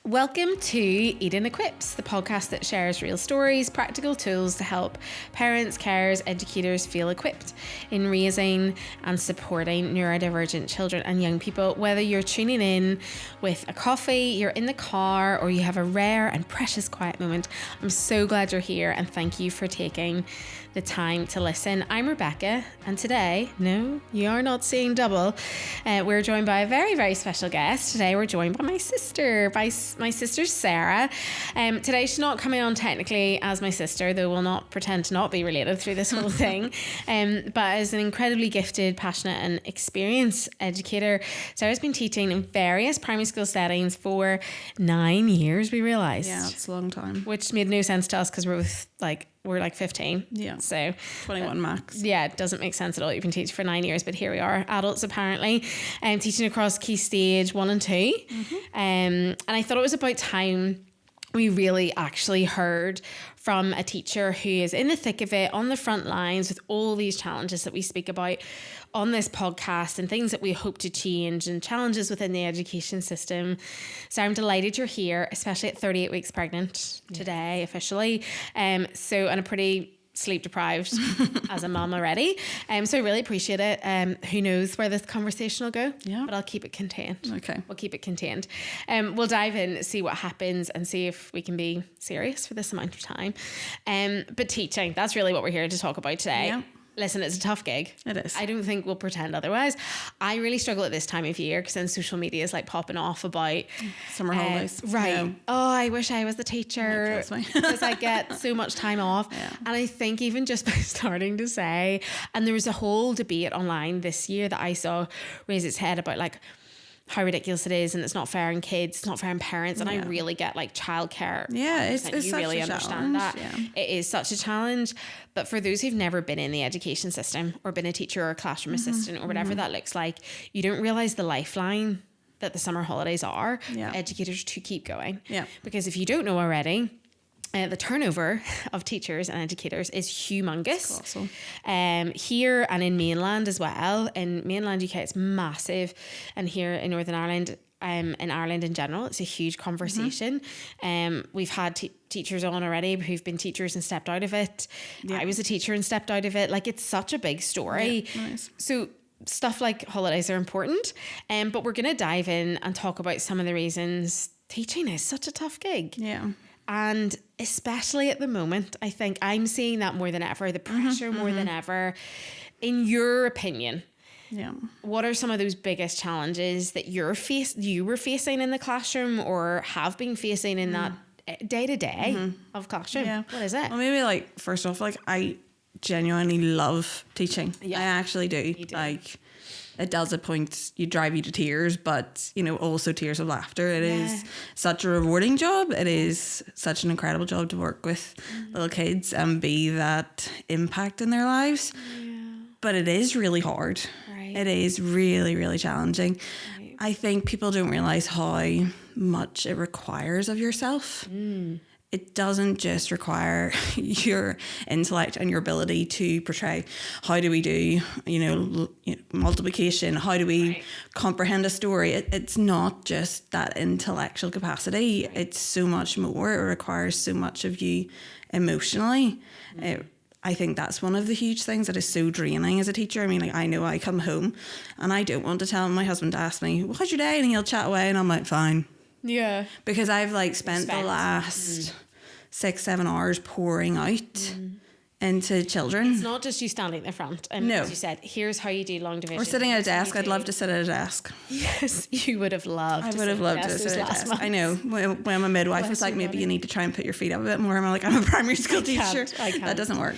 Welcome to Eden Equips, the podcast that shares real stories, practical tools to help parents, carers, educators feel equipped in raising and supporting neurodivergent children and young people. Whether you're tuning in with a coffee, you're in the car, or you have a rare and precious quiet moment, I'm so glad you're here and thank you for taking the time to listen. I'm Rebecca, and today, no, you are not seeing double. We're joined by a very, very special guest. Today we're joined by my sister, my sister Sarah. Today she's not coming on technically as my sister, though we'll not pretend to not be related through this whole thing. But as an incredibly gifted, passionate and experienced educator, Sarah's been teaching in various primary school settings for 9 years, we realised. Yeah, it's a long time. Which made no sense to us because we're like 15. Yeah. So 21 max. Yeah, it doesn't make sense at all. You've been teaching for 9 years, but here we are, adults apparently, teaching across Key Stage 1 and 2. Mm-hmm. And I thought it was about time we really actually heard from a teacher who is in the thick of it, on the front lines with all these challenges that we speak about on this podcast and things that we hope to change and challenges within the education system. So I'm delighted you're here, especially at 38 weeks pregnant today, officially. And a pretty sleep deprived as a mum already. So I really appreciate it. Who knows where this conversation will go, but I'll keep it contained. Okay. We'll keep it contained. We'll dive in, see what happens and see if we can be serious for this amount of time. But teaching, that's really what we're here to talk about today. Yeah. Listen, it's a tough gig. It is. I don't think we'll pretend otherwise. I really struggle at this time of year because then social media is like popping off about summer holidays. Right. Yeah. Oh, I wish I was the teacher because I get so much time off. Yeah. And I think even just by starting to say, and there was a whole debate online this year that I saw raise its head about like how ridiculous it is and it's not fair on kids, it's not fair on parents. And I really get like childcare. Yeah, it's you such really a understand challenge. that. Yeah. It is such a challenge. But for those who've never been in the education system or been a teacher or a classroom assistant or whatever that looks like, you don't realize the lifeline that the summer holidays are for educators to keep going. Yeah. Because if you don't know already, the turnover of teachers and educators is humongous. Here and in mainland as well. In mainland UK, it's massive. And here in Northern Ireland, in Ireland in general, it's a huge conversation. We've had teachers on already who've been teachers and stepped out of it. I was a teacher and stepped out of it. Like, it's such a big story. Yeah, nice. So stuff like holidays are important. But we're going to dive in and talk about some of the reasons teaching is such a tough gig. Yeah. And especially at the moment, I think I'm seeing that more than ever, the pressure more than ever. In your opinion, what are some of those biggest challenges that you were facing in the classroom or have been facing in that day-to-day of classroom? Yeah. What is it? Well, maybe like, first off, like I genuinely love teaching. Yeah. I actually do. You do. Like, it does a point, you drive you to tears, but, you know, also tears of laughter. It is such a rewarding job. It is such an incredible job to work with little kids and be that impact in their lives. Yeah. But it is really hard. Right. It is really, really challenging. Right. I think people don't realise how much it requires of yourself. It doesn't just require your intellect and your ability to portray. How do we do, multiplication? How do we comprehend a story? It's not just that intellectual capacity. Right. It's so much more. It requires so much of you emotionally. I think that's one of the huge things that is so draining as a teacher. I mean, like, I know I come home and I don't want to tell my husband to ask me, well, how's your day? And he'll chat away and I'm like, fine. Yeah. Because I've like spent the last 6-7 hours pouring out into children. It's not just you standing at the front. And as you said, here's how you do long division. Or sitting at a desk. I'd love to sit at a desk. Yes, you would have loved I would have loved to sit at a desk. I know. When my midwife was like, maybe you need to try and put your feet up a bit more. I'm like, I'm a primary school teacher. I can't. That doesn't work.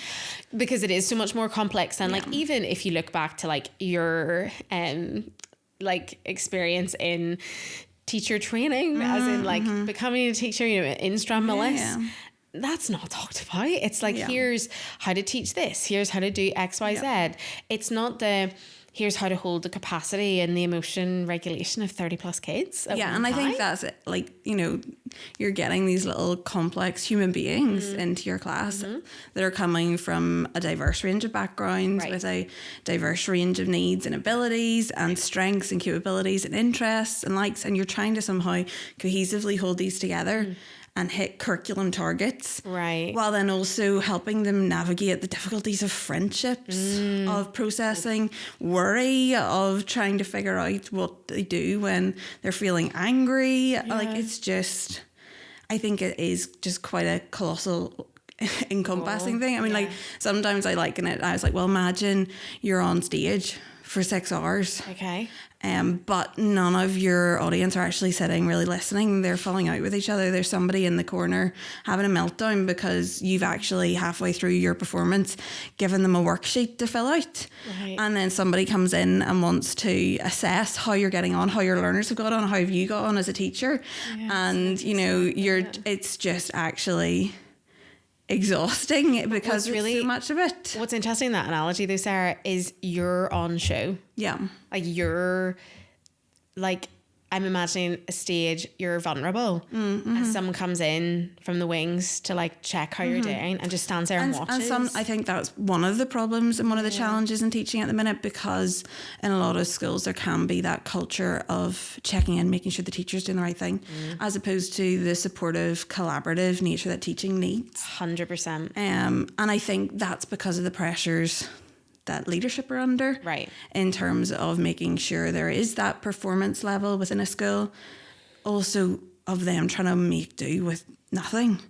Because it is so much more complex. And like, even if you look back to like your experience in teacher training, as in like becoming a teacher, in Stranmillis, that's not talked about. It's like, here's how to teach this, here's how to do X, Y, Z. It's not the here's how to hold the capacity and the emotion regulation of 30 plus kids. And I think that's it. Like, you're getting these little complex human beings into your class that are coming from a diverse range of backgrounds, with a diverse range of needs and abilities and strengths and capabilities and interests and likes, and you're trying to somehow cohesively hold these together and hit curriculum targets, while then also helping them navigate the difficulties of friendships, of processing worry, of trying to figure out what they do when they're feeling angry. Like, it's just, I think it is just quite a colossal encompassing thing. I mean, like, sometimes I liken it, I was like, well, imagine you're on stage for 6 hours. But none of your audience are actually sitting really listening. They're falling out with each other. There's somebody in the corner having a meltdown because you've actually halfway through your performance given them a worksheet to fill out. And then somebody comes in and wants to assess how you're getting on, how your learners have got on, how have you got on as a teacher. And, you know, it's just actually exhausting because it's really so much of it. What's interesting in that analogy though, Sarah, is you're on show. Like, you're like, I'm imagining a stage, you're vulnerable, and someone comes in from the wings to like check how you're doing and just stands there and watches. And I think that's one of the problems and one of the challenges in teaching at the minute, because in a lot of schools there can be that culture of checking in, making sure the teacher's doing the right thing, as opposed to the supportive, collaborative nature that teaching needs. 100%. And I think that's because of the pressures that leadership are under, in terms of making sure there is that performance level within a school, also of them trying to make do with nothing.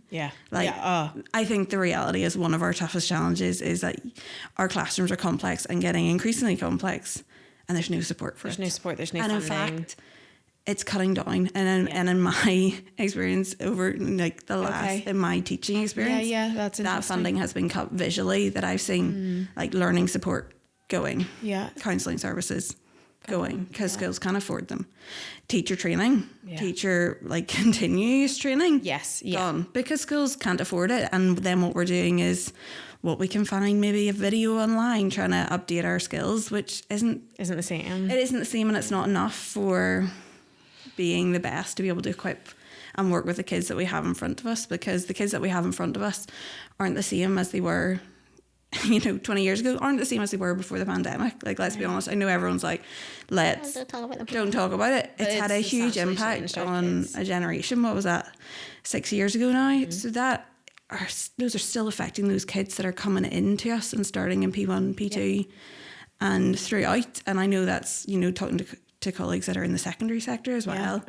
I think the reality is one of our toughest challenges is that our classrooms are complex and getting increasingly complex, and there's no support for it. There's no support, there's no funding. funding. In fact, it's cutting down, and in my experience over like the last in my teaching experience, that's that funding has been cut visually, that I've seen like learning support going, counselling services going, because schools can't afford them, teacher training, teacher like continuous training, gone, because schools can't afford it. And then what we're doing is what we can find, maybe a video online trying to update our skills, which isn't the same. It isn't the same, and it's not enough for being the best to be able to equip and work with the kids that we have in front of us, because the kids that we have in front of us aren't the same as they were, 20 years ago, aren't the same as they were before the pandemic. Like, let's be honest. I know everyone's like, don't talk about it. It's had a huge impact on a generation. What was that, 6 years ago now? So those are still affecting those kids that are coming into us and starting in P1, P2 and throughout. And I know that's, talking to colleagues that are in the secondary sector as well.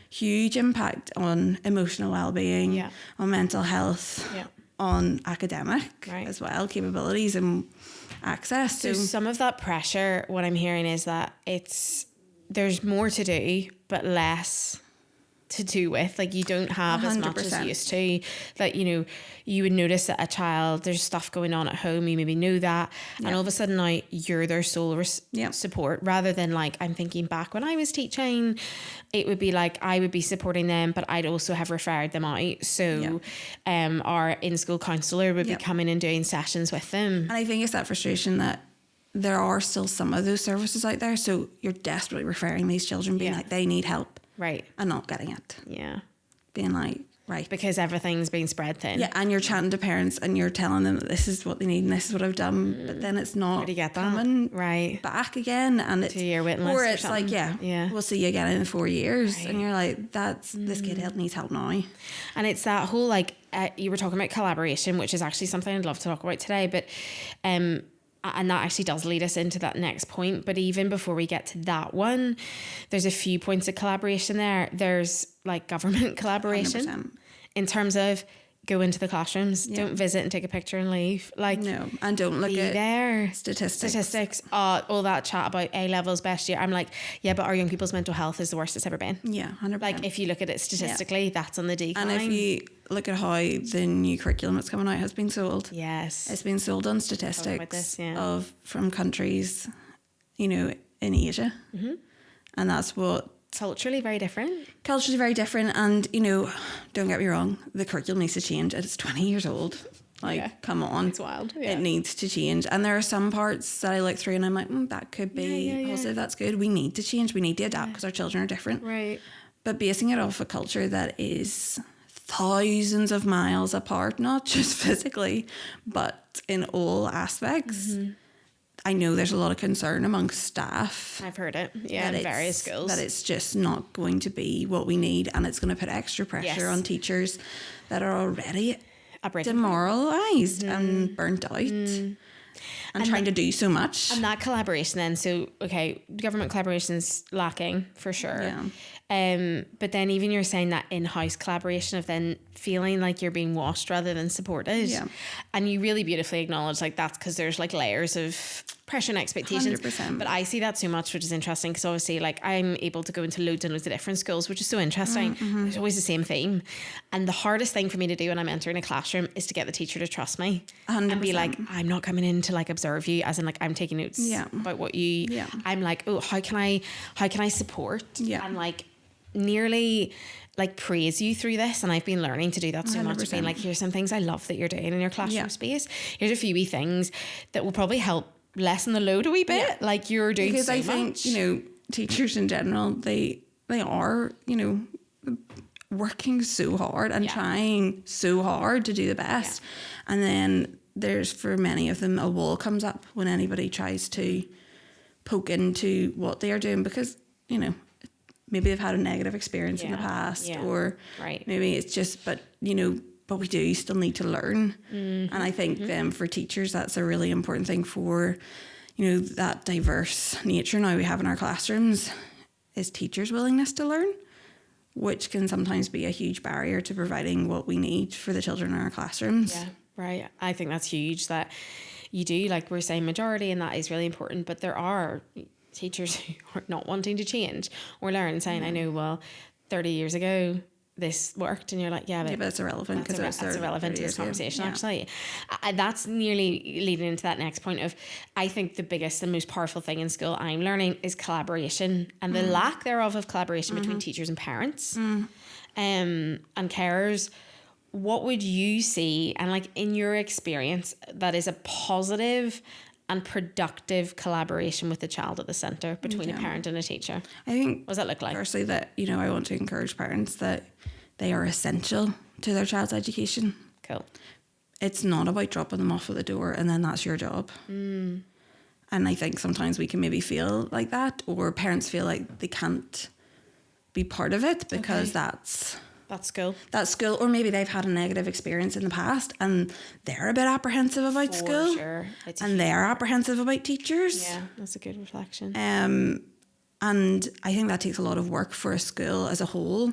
Huge impact on emotional well-being, on mental health, on academic as well, capabilities and access. So some of that pressure, what I'm hearing is that there's more to do, but less to do with. Like, you don't have 100%. As much as you used to. That, you would notice that a child, there's stuff going on at home, you maybe know that, and all of a sudden now you're their sole support, rather than like, I'm thinking back when I was teaching, it would be like I would be supporting them, but I'd also have referred them out. So our in-school counsellor would be coming and doing sessions with them. And I think it's that frustration that there are still some of those services out there, so you're desperately referring these children, being like, they need help. And not getting it. Being like, because everything's being spread thin. And you're chatting to parents and you're telling them that this is what they need and this is what I've done, but then it's not coming back again, and it's 2 year waiting list, or it's like we'll see you again in 4 years, and you're like, this kid needs help now. And it's that whole like you were talking about collaboration, which is actually something I'd love to talk about today, but and that actually does lead us into that next point. But even before we get to that one, there's a few points of collaboration there. There's like government collaboration 100%. In terms of go into the classrooms, don't visit and take a picture and leave. Like, no, and don't look at there. Statistics. All that chat about A levels best year. I'm like, but our young people's mental health is the worst it's ever been. 100%. Like, if you look at it statistically, that's on the decline. And if you look at how the new curriculum that's coming out has been sold, it's been sold on statistics from countries, in Asia, and that's what. Culturally very different. And, don't get me wrong, the curriculum needs to change. It's 20 years old. Like, come on. It's wild. It needs to change. And there are some parts that I look through and I'm like, that could be positive, that's good. We need to change, we need to adapt because our children are different. but basing it off a culture that is thousands of miles apart, not just physically, but in all aspects. I know there's a lot of concern amongst staff. I've heard it, in various schools. That it's just not going to be what we need, and it's going to put extra pressure on teachers that are already demoralised and burnt out and trying to do so much. And that collaboration then, so, okay, government collaboration's lacking for sure. Yeah. But then even you're saying that in-house collaboration of then feeling like you're being watched rather than supported. Yeah. And you really beautifully acknowledge like that's because there's like layers of pressure and expectations. 100%. But I see that so much, which is interesting because obviously like I'm able to go into loads and loads of different schools, which is so interesting. There's always the same theme. And the hardest thing for me to do when I'm entering a classroom is to get the teacher to trust me 100%. and be like, I'm not coming in to like observe you, as in like I'm taking notes about what you. Yeah. I'm like, oh, how can I support? Yeah. And like nearly like praise you through this. And I've been learning to do that so much. Being like, here's some things I love that you're doing in your classroom space. Here's a few wee things that will probably help lessen the load a wee bit. Yeah. Like you're doing because so I much. think, you know, teachers in general, they are, you know, working so hard and trying so hard to do the best. And then there's, for many of them, a wall comes up when anybody tries to poke into what they are doing because, you know, maybe they've had a negative experience in the past or maybe it's just, but, you know, but we do still need to learn. And I think then for teachers, that's a really important thing for, you know, that diverse nature now we have in our classrooms is teachers' willingness to learn, which can sometimes be a huge barrier to providing what we need for the children in our classrooms. Yeah, right. I think that's huge that you do, like we're saying majority, and that is really important, but there are teachers who are not wanting to change or learn, saying, I know, well, 30 years ago, this worked, and you're like, but it's irrelevant because that's irrelevant to this conversation. Actually, that's nearly leading into that next point of, I think the biggest and most powerful thing in school I'm learning is collaboration and the lack thereof of collaboration between teachers and parents, and carers. What would you see, and like in your experience, that is a positive and productive collaboration with the child at the centre between a parent and a teacher? I think, what does that look like? Firstly, that, you know, I want to encourage parents that they are essential to their child's education. Cool. It's not about dropping them off at the door and then that's your job. And I think sometimes we can maybe feel like that, or parents feel like they can't be part of it because that's school. That's school, or maybe they've had a negative experience in the past and they're a bit apprehensive about school. Sure. And they're apprehensive about teachers. Yeah, that's a good reflection. And I think that takes a lot of work for a school as a whole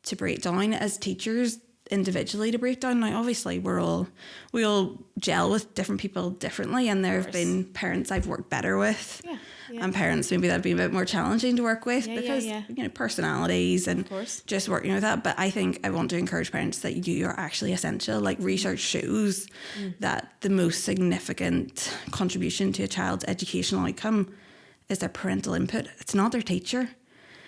to break down, as teachers individually to break down. Now, obviously, we all gel with different people differently, and there have been parents I've worked better with. And parents maybe that'd be a bit more challenging to work with because you know, personalities and just working with that. But I think I want to encourage parents that you are actually essential. Like research shows that the most significant contribution to a child's educational outcome is their parental input. It's not their teacher.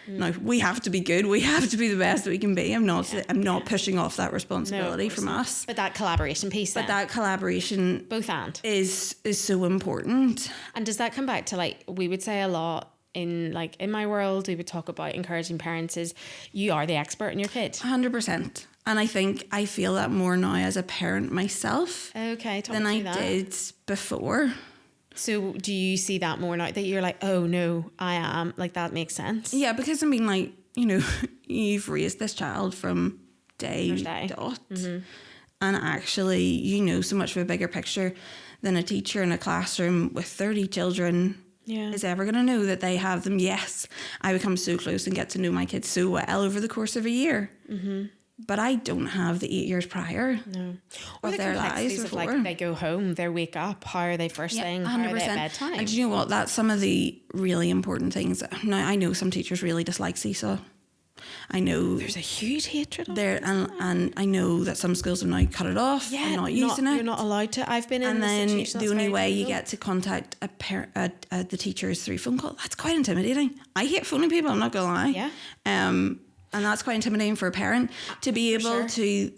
Now, we have to be good. We have to be the best that we can be. I'm not pushing off that responsibility from us. But that collaboration piece then. But that collaboration both and is so important. And does that come back to, like, we would say a lot in my world, we would talk about encouraging parents is you are the expert in your kid. 100%. And I think I feel that more now as a parent myself than I did before. So do you see that more now that you're like, oh no, I am, like, that makes sense? Yeah, because I mean, like, you know, you've raised this child from day dot. And actually, you know so much of a bigger picture than a teacher in a classroom with 30 children is ever going to know that they have them. Yes, I become so close and get to know my kids so well over the course of a year. But I don't have the 8 years prior of their lives before. Like, they go home, they wake up, how are they first thing, 100%. How are they at bedtime? And do you know what? That's some of the really important things. Now, I know some teachers really dislike seesaw. I know there's a huge hatred there, and I know that some schools have now cut it off and not using it. You're not allowed to. I've been in. And then the only way you get to contact the teacher is through phone call. That's quite intimidating. I hate phoning people. I'm not gonna lie. Yeah. And that's quite intimidating for a parent to be able to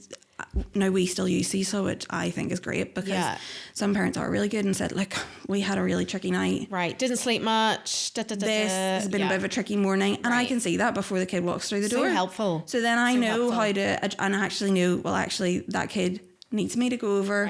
now we still use Seesaw, which I think is great, because some parents are really good and said, like, we had a really tricky night. Right. Didn't sleep much. This has been a bit of a tricky morning. And I can see that before the kid walks through the door. So helpful. So then I know how to, and I actually know, well, actually that kid needs me to go over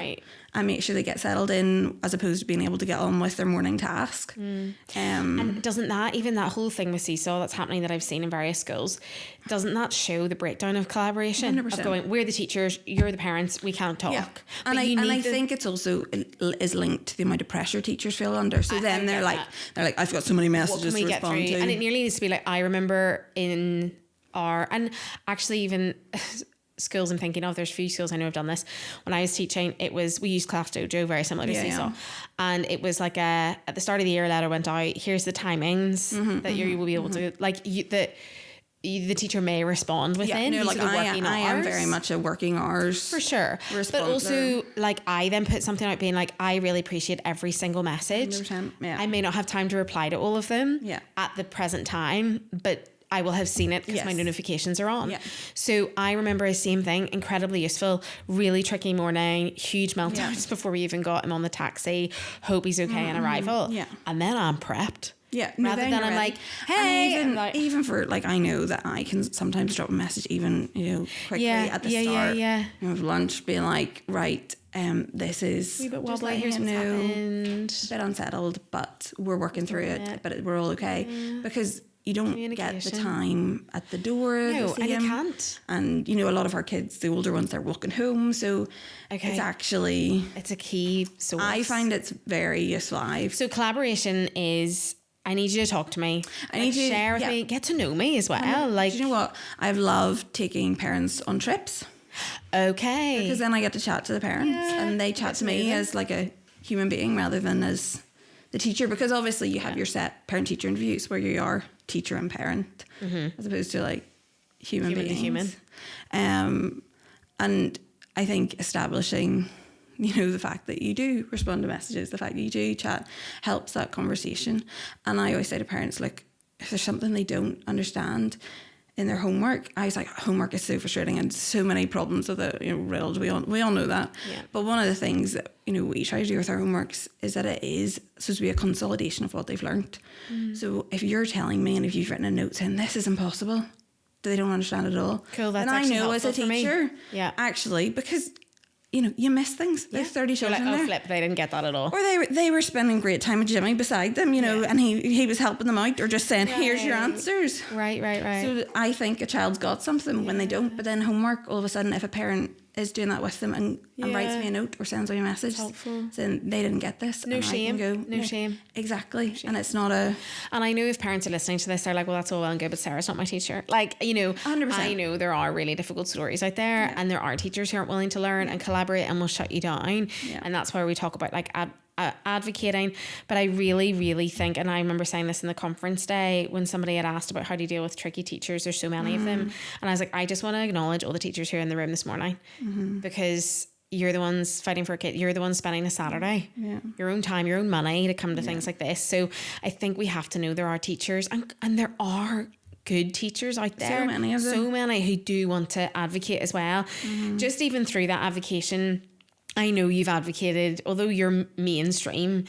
and make sure they get settled in, as opposed to being able to get on with their morning task. And doesn't that, even that whole thing with Seesaw that's happening that I've seen in various schools, doesn't that show the breakdown of collaboration? 100%. Of going, we're the teachers, you're the parents, we can't talk. Yeah. And I think it's also is linked to the amount of pressure teachers feel under. So then they're like, I've got so many messages to respond to. And it nearly needs to be like, I remember in our, and actually even schools I'm thinking of, there's a few schools I know have done this. When I was teaching, we used Class Dojo, very similar to Seesaw. And it was like at the start of the year, a letter went out, here's the timings that you will be able to, like, the teacher may respond within. No, like I am very much a working hours. For sure. But also, like, I then put something out being like, I really appreciate every single message. 100%, I may not have time to reply to all of them at the present time, but I will have seen it because my notifications are on. So I remember the same thing, incredibly useful, really tricky morning, huge meltdowns before we even got him on the taxi, hope he's okay on arrival. And then I'm prepped. Rather than I'm like, hey. Even for, like, I know that I can sometimes drop a message even, quickly at the start of lunch, being like, right, this is a bit wobbly, here's what's happened. A bit unsettled, but we're working through it, but we're all okay. Because you don't get the time at the door. No, and you can't. And, a lot of our kids, the older ones, they're walking home. So it's a key source. I find it's very useful. So collaboration is, I need you to talk to me. I need you to share with me, get to know me as well. Like, do you know what? I've loved taking parents on trips. Okay. Because then I get to chat to the parents and they chat to me as like a human being rather than as the teacher, because obviously you have your set parent-teacher interviews where you are teacher and parent, as opposed to like human beings. Human. And I think establishing, the fact that you do respond to messages, the fact that you do chat, helps that conversation. And I always say to parents, like, if there's something they don't understand in their homework, I was like, homework is so frustrating and so many problems with it, riddled. We all know that. But one of the things that, we try to do with our homeworks is that it is supposed to be a consolidation of what they've learnt. So if you're telling me and if you've written a note saying this is impossible, they don't understand it at all. Cool, that's and I know as a teacher, actually, because you miss things. There's 30 children there. Flip, they didn't get that at all. Or they were spending great time with Jimmy beside them, and he was helping them out or just saying, here's your answers. Right. So I think a child's got something when they don't. But then homework, all of a sudden, if a parent is doing that with them and writes me a note or sends me a message saying they didn't get this. No shame. No shame. Exactly. And it's not a... And I know if parents are listening to this, they're like, well, that's all well and good, but Sarah's not my teacher. Like, 100%. I know there are really difficult stories out there and there are teachers who aren't willing to learn and collaborate and will shut you down. And that's why we talk about like advocating. But I really, really think, and I remember saying this in the conference day when somebody had asked about how do you deal with tricky teachers, there's so many of them, and I was like, I just want to acknowledge all the teachers here in the room this morning, because you're the ones fighting for a kid, you're the ones spending a Saturday, your own time, your own money to come to things like this. So I think we have to know there are teachers and there are good teachers out there, so many of them, so many who do want to advocate as well. Just even through that advocation, I know you've advocated, although you're mainstream,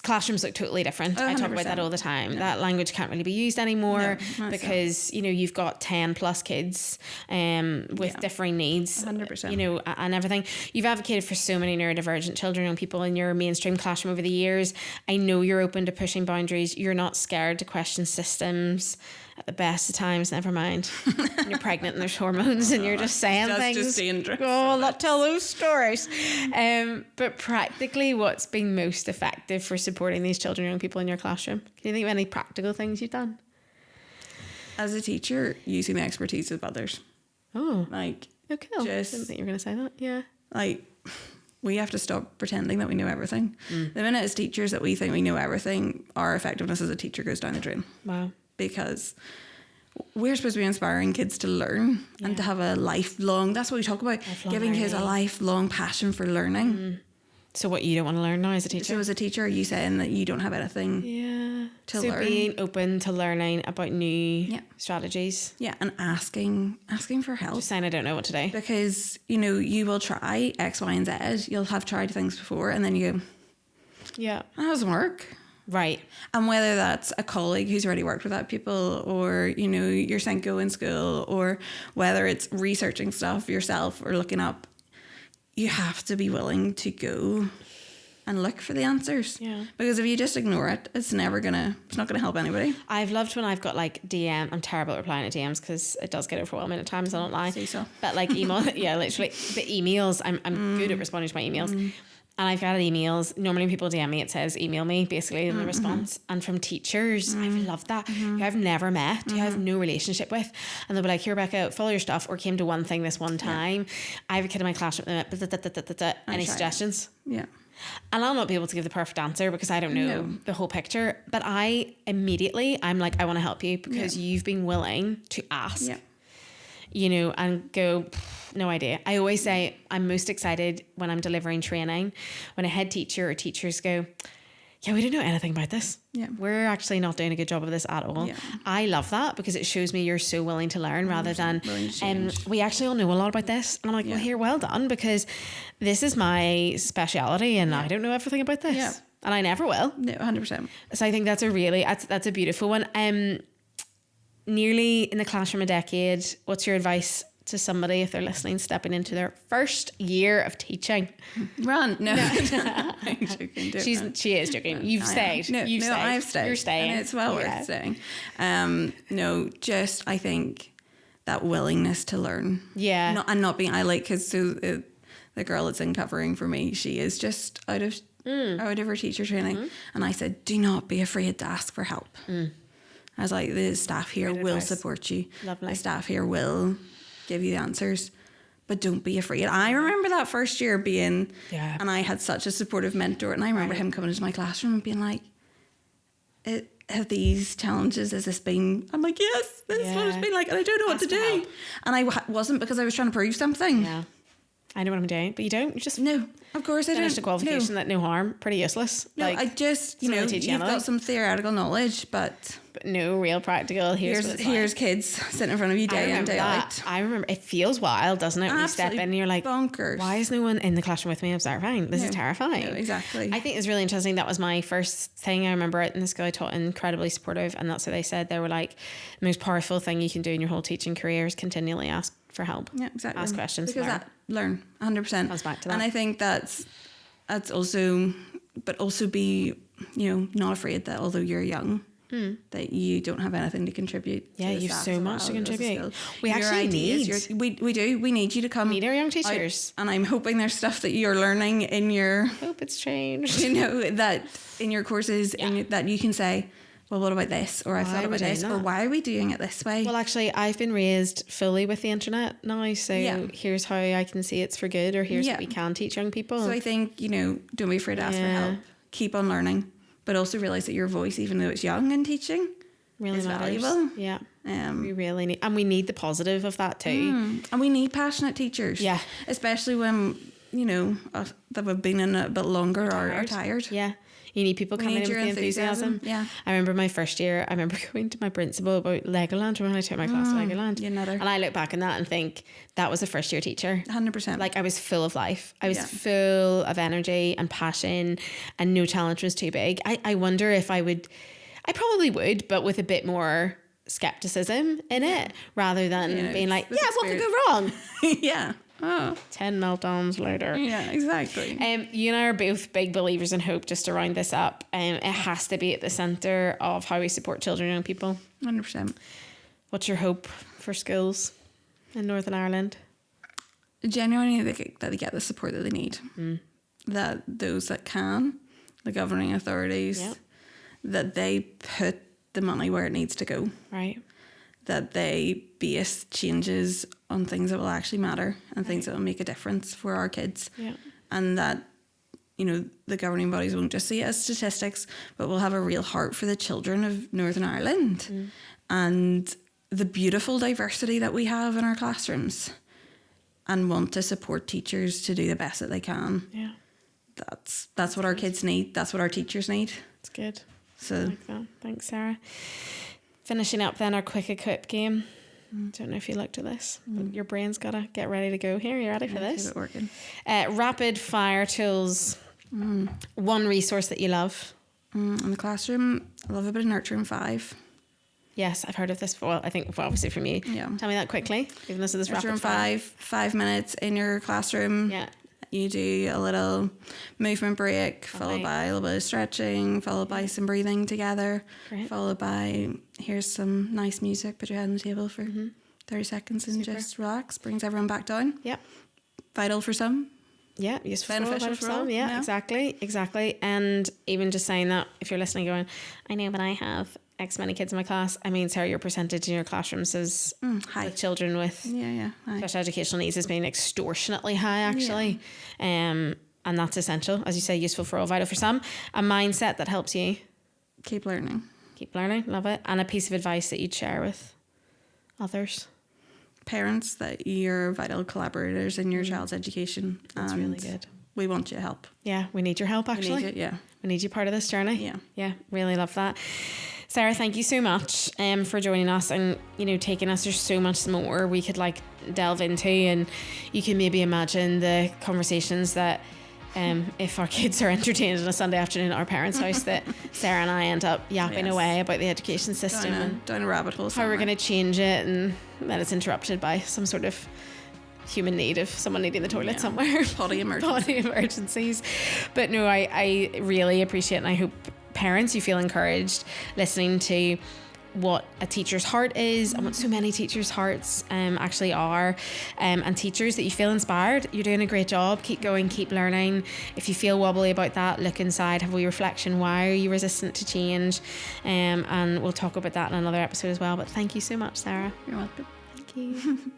classrooms look totally different. I talk about that all the time. That language can't really be used anymore because, you've got 10 plus kids with differing needs, 100%. And everything. You've advocated for so many neurodivergent children and people in your mainstream classroom over the years. I know you're open to pushing boundaries. You're not scared to question systems. At the best of times, never mind. And you're pregnant and there's hormones and you're just saying things. Just dangerous. Oh, I'll not tell those stories. But practically, what's been most effective for supporting these children and young people in your classroom? Can you think of any practical things you've done? As a teacher, using the expertise of others. Oh. Like, okay. I didn't think you were going to say that. Yeah. Like, we have to stop pretending that we know everything. The minute as teachers that we think we know everything, our effectiveness as a teacher goes down the drain. Wow. Because we're supposed to be inspiring kids to learn and to have a lifelong, that's what we talk about, giving kids a lifelong passion for learning. So what, you don't want to learn now as a teacher? So as a teacher, are you saying that you don't have anything to learn? So being open to learning about new strategies. Yeah, and asking for help. Just saying I don't know what to do. Because, you know, you will try X, Y, and Z. You'll have tried things before and then you go, yeah, that doesn't work. Right. And whether that's a colleague who's already worked with that people, or, you know, your Senko in school, or whether it's researching stuff yourself or looking up, you have to be willing to go and look for the answers. Yeah. Because if you just ignore it, it's not gonna help anybody. I've loved when I've got like DM. I'm terrible at replying to DMs because it does get overwhelming at times. I don't lie. See so. But like email, yeah, literally. But emails, I'm good at responding to my emails. And I've got emails. Normally when people DM me, it says email me, basically, in the response. And from teachers, I've loved that, who I've never met, who I have no relationship with. And they'll be like, here, Rebecca, follow your stuff, or came to one thing this one time. I have a kid in my classroom, any suggestions? Yeah. And I'll not be able to give the perfect answer because I don't know the whole picture. But I'm like, I want to help you because you've been willing to ask. Yeah. You know, and go, no idea. I always say I'm most excited when I'm delivering training, when a head teacher or teachers go, yeah, we don't know anything about this. Yeah. We're actually not doing a good job of this at all. Yeah. I love that because it shows me you're so willing to learn rather than, we actually all know a lot about this. And I'm like, well, here, well done, because this is my speciality and I don't know everything about this. Yeah. And I never will. No, 100%. So I think that's a beautiful one. Nearly in the classroom a decade, what's your advice to somebody if they're listening, stepping into their first year of teaching? Run. No. I'm joking. She is joking. You've stayed. I've stayed. You're staying. And it's well worth staying. I think that willingness to learn. Yeah. Because the girl that's in covering for me, she is just out of her teacher training. And I said, do not be afraid to ask for help. I was like, the staff here will support you. Lovely. The staff here will give you the answers, but don't be afraid. I remember that first year being, and I had such a supportive mentor, and I remember him coming into my classroom and being like, have these challenges, has this been? I'm like, yes, this is what it's been like, and I don't know what to do. Help. And I wasn't, because I was trying to prove something. Yeah. I know what I'm doing, but you don't. You just of course I don't. Finished a qualification that no harm, pretty useless. No, I just you've got some theoretical knowledge, but no real practical. Here's kids sitting in front of you day in day out. I remember it feels wild, doesn't it? When you step in and you're like, bonkers. Why is no one in the classroom with me observing? This is terrifying. No, exactly. I think it's really interesting. That was my first thing. I remember it, and this guy taught incredibly supportive, and that's what they said. They were like, the most powerful thing you can do in your whole teaching career is continually ask for help. Yeah, exactly. Ask questions. Because learn 100%. Comes back to that. And I think that's also, but also be, not afraid that although you're young, that you don't have anything to contribute. Yeah, you've so much to contribute. We actually we need you to come meet our young teachers. And I'm hoping there's stuff that you're learning in your, hope it's changed. That in your courses, that you can say, well, what about this? Or I thought about this. Or why are we doing it this way? Well, actually, I've been raised fully with the internet now. So here's how I can see it's for good, or here's what we can teach young people. So I think, don't be afraid to ask for help. Keep on learning. But also realise that your voice, even though it's young in teaching, really is valuable. Yeah. We really need, and we need the positive of that too. And we need passionate teachers. Yeah. Especially when, that have been in a bit longer are tired. Yeah. You need people coming in with the enthusiasm. Yeah. I remember my first year, I remember going to my principal about Legoland when I took my class Legoland. And I look back on that and think that was a first year teacher. 100%. Like I was full of life. I was full of energy and passion, and no challenge was too big. I wonder if I probably would, but with a bit more skepticism in it, rather than being like, what could go wrong? Yeah. 10 meltdowns later. Yeah, exactly. You and I are both big believers in hope. Just to round this up, it has to be at the centre of how we support children and young people. 100%. What's your hope for schools in Northern Ireland? Genuinely, that they get the support that they need. That those that can, the governing authorities, that they put the money where it needs to go. Right. That they base changes on things that will actually matter and things that will make a difference for our kids. Yeah. And that, the governing bodies won't just see it as statistics, but will have a real heart for the children of Northern Ireland and the beautiful diversity that we have in our classrooms, and want to support teachers to do the best that they can. Yeah. that's what our kids need. That's what our teachers need. It's good. So I like that. Thanks, Sarah. Finishing up then our quick equip game. Don't know if you looked at this, but your brain's gotta get ready to go here. You ready for this? Keep it working. Rapid fire tools. One resource that you love. In the classroom, I love a bit of Nurturing 5. Yes, I've heard of this. Well, I think obviously from you. Yeah. Tell me that quickly. Even this is Nurturing rapid fire. 5 minutes in your classroom. Yeah. You do a little movement break, followed by a little bit of stretching, followed by some breathing together, followed by here's some nice music, put your head on the table for 30 seconds and just relax, brings everyone back down. Yep. Vital for some. Yeah, useful, beneficial for some. Yeah, exactly. And even just saying that, if you're listening going, I know, but I have X many kids in my class. I mean, Sarah, your percentage in your classrooms is high. with children with special educational needs has been extortionately high, actually. And that's essential. As you say, useful for all, vital for some. A mindset that helps you. Keep learning. Love it. And a piece of advice that you'd share with others. Parents, that you're vital collaborators in your child's education. That's really good. We want you to help. Yeah, we need your help, actually. We need it, yeah. We need you part of this journey. Yeah, really love that. Sarah, thank you so much for joining us and, taking us. There's so much more we could delve into, and you can maybe imagine the conversations that if our kids are entertained on a Sunday afternoon at our parents' house, that Sarah and I end up yapping away about the education system down a rabbit hole somewhere. How we're going to change it, and then it's interrupted by some sort of human need of someone needing the toilet somewhere. Potty emergencies. But no, I really appreciate, and I hope parents, you feel encouraged listening to what a teacher's heart is and what so many teachers' hearts actually are, and teachers, that you feel inspired. You're doing a great job. Keep going, keep learning. If you feel wobbly about that, look inside, have a wee reflection. Why are you resistant to change? And we'll talk about that in another episode as well. But thank you so much, Sarah. You're welcome. Thank you.